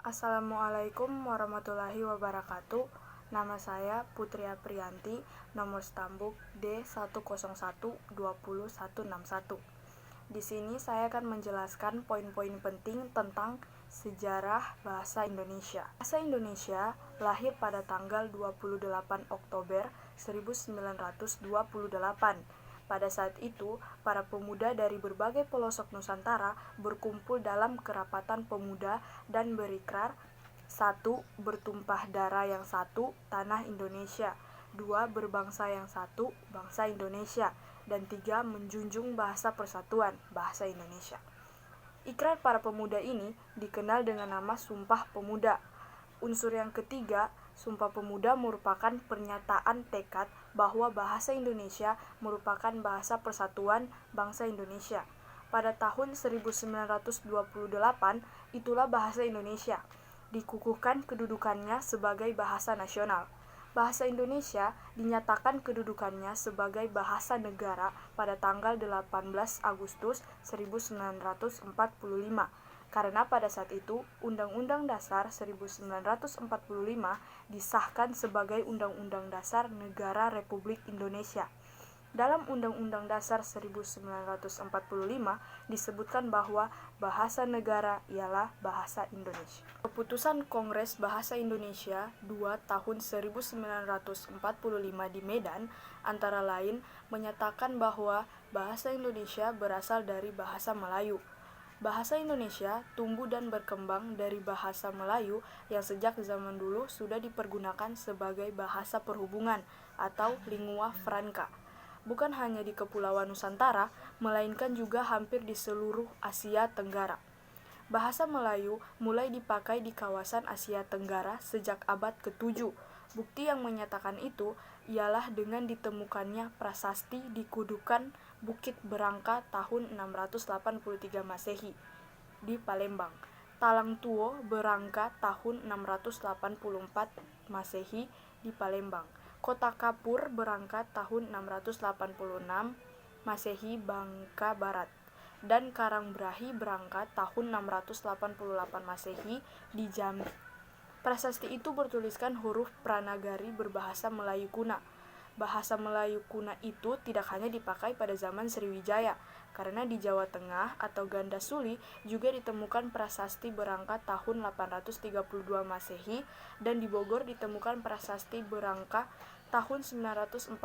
Assalamualaikum warahmatullahi wabarakatuh. Nama saya Putri Aprianti, nomor stambuk D101201161. Di sini saya akan menjelaskan poin-poin penting tentang sejarah bahasa Indonesia. Bahasa Indonesia lahir pada tanggal 28 Oktober 1928. Pada saat itu, para pemuda dari berbagai pelosok Nusantara berkumpul dalam kerapatan pemuda dan berikrar: 1. Bertumpah darah yang satu, tanah Indonesia. 2. Berbangsa yang satu, bangsa Indonesia. Dan 3. Menjunjung bahasa persatuan, bahasa Indonesia. Ikrar para pemuda ini dikenal dengan nama Sumpah Pemuda. Unsur yang ketiga, Sumpah Pemuda merupakan pernyataan tekad bahwa bahasa Indonesia merupakan bahasa persatuan bangsa Indonesia. Pada tahun 1928, itulah bahasa Indonesia dikukuhkan kedudukannya sebagai bahasa nasional. Bahasa Indonesia dinyatakan kedudukannya sebagai bahasa negara pada tanggal 18 Agustus 1945. Karena pada saat itu, Undang-Undang Dasar 1945 disahkan sebagai Undang-Undang Dasar Negara Republik Indonesia. Dalam Undang-Undang Dasar 1945 disebutkan bahwa bahasa negara ialah bahasa Indonesia. Keputusan Kongres Bahasa Indonesia 2 tahun 1945 di Medan antara lain menyatakan bahwa bahasa Indonesia berasal dari bahasa Melayu. Bahasa Indonesia tumbuh dan berkembang dari bahasa Melayu yang sejak zaman dulu sudah dipergunakan sebagai bahasa perhubungan atau lingua franca. Bukan hanya di Kepulauan Nusantara, melainkan juga hampir di seluruh Asia Tenggara. Bahasa Melayu mulai dipakai di kawasan Asia Tenggara sejak abad ke-7. Bukti yang menyatakan itu ialah dengan ditemukannya prasasti di Kudukan Bukit Berangka tahun 683 Masehi di Palembang, Talang Tuo Berangka tahun 684 Masehi di Palembang, Kota Kapur Berangka tahun 686 Masehi Bangka Barat, dan Karangbrahi Berangkat tahun 688 Masehi di Jambi. Prasasti itu bertuliskan huruf Pranagari berbahasa Melayu kuna. Bahasa Melayu kuna itu tidak hanya dipakai pada zaman Sriwijaya, karena di Jawa Tengah atau Gandasuli juga ditemukan prasasti Berangka tahun 832 Masehi, dan di Bogor ditemukan prasasti Berangka tahun 942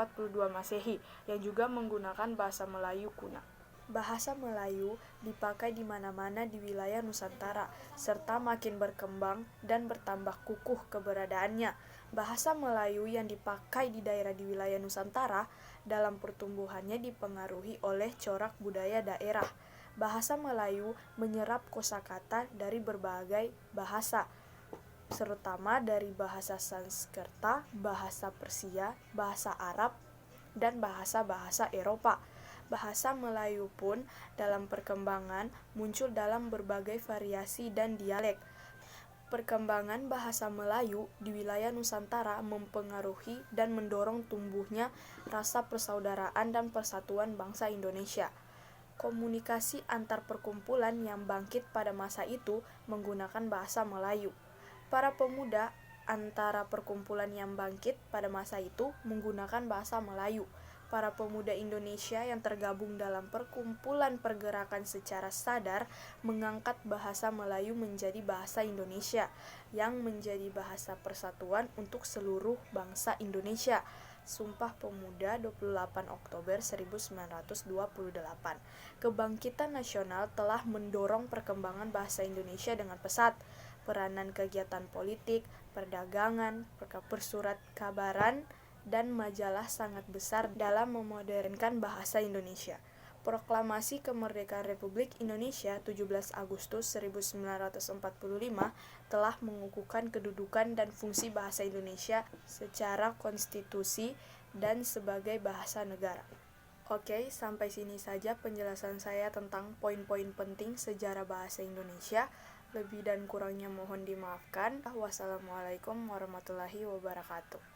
Masehi yang juga menggunakan bahasa Melayu kuna. Bahasa Melayu dipakai di mana-mana di wilayah Nusantara, serta makin berkembang dan bertambah kukuh keberadaannya. Bahasa Melayu yang dipakai di daerah di wilayah Nusantara dalam pertumbuhannya dipengaruhi oleh corak budaya daerah. Bahasa Melayu menyerap kosakata dari berbagai bahasa, terutama dari bahasa Sanskerta, bahasa Persia, bahasa Arab, dan bahasa-bahasa Eropa. Bahasa Melayu pun dalam perkembangan muncul dalam berbagai variasi dan dialek. Perkembangan bahasa Melayu di wilayah Nusantara mempengaruhi dan mendorong tumbuhnya rasa persaudaraan dan persatuan bangsa Indonesia. Komunikasi antar perkumpulan yang bangkit pada masa itu menggunakan bahasa Melayu. Para pemuda antara perkumpulan yang bangkit pada masa itu menggunakan bahasa Melayu. Para pemuda Indonesia yang tergabung dalam perkumpulan pergerakan secara sadar mengangkat bahasa Melayu menjadi bahasa Indonesia yang menjadi bahasa persatuan untuk seluruh bangsa Indonesia. Sumpah Pemuda 28 Oktober 1928. Kebangkitan nasional telah mendorong perkembangan bahasa Indonesia dengan pesat. Peranan kegiatan politik, perdagangan, persurat kabaran, dan majalah sangat besar dalam memodernkan bahasa Indonesia. Proklamasi Kemerdekaan Republik Indonesia 17 Agustus 1945 telah mengukuhkan kedudukan dan fungsi bahasa Indonesia secara konstitusi dan sebagai bahasa negara. Oke, sampai sini saja penjelasan saya tentang poin-poin penting sejarah bahasa Indonesia. Lebih dan kurangnya mohon dimaafkan. Wassalamualaikum warahmatullahi wabarakatuh.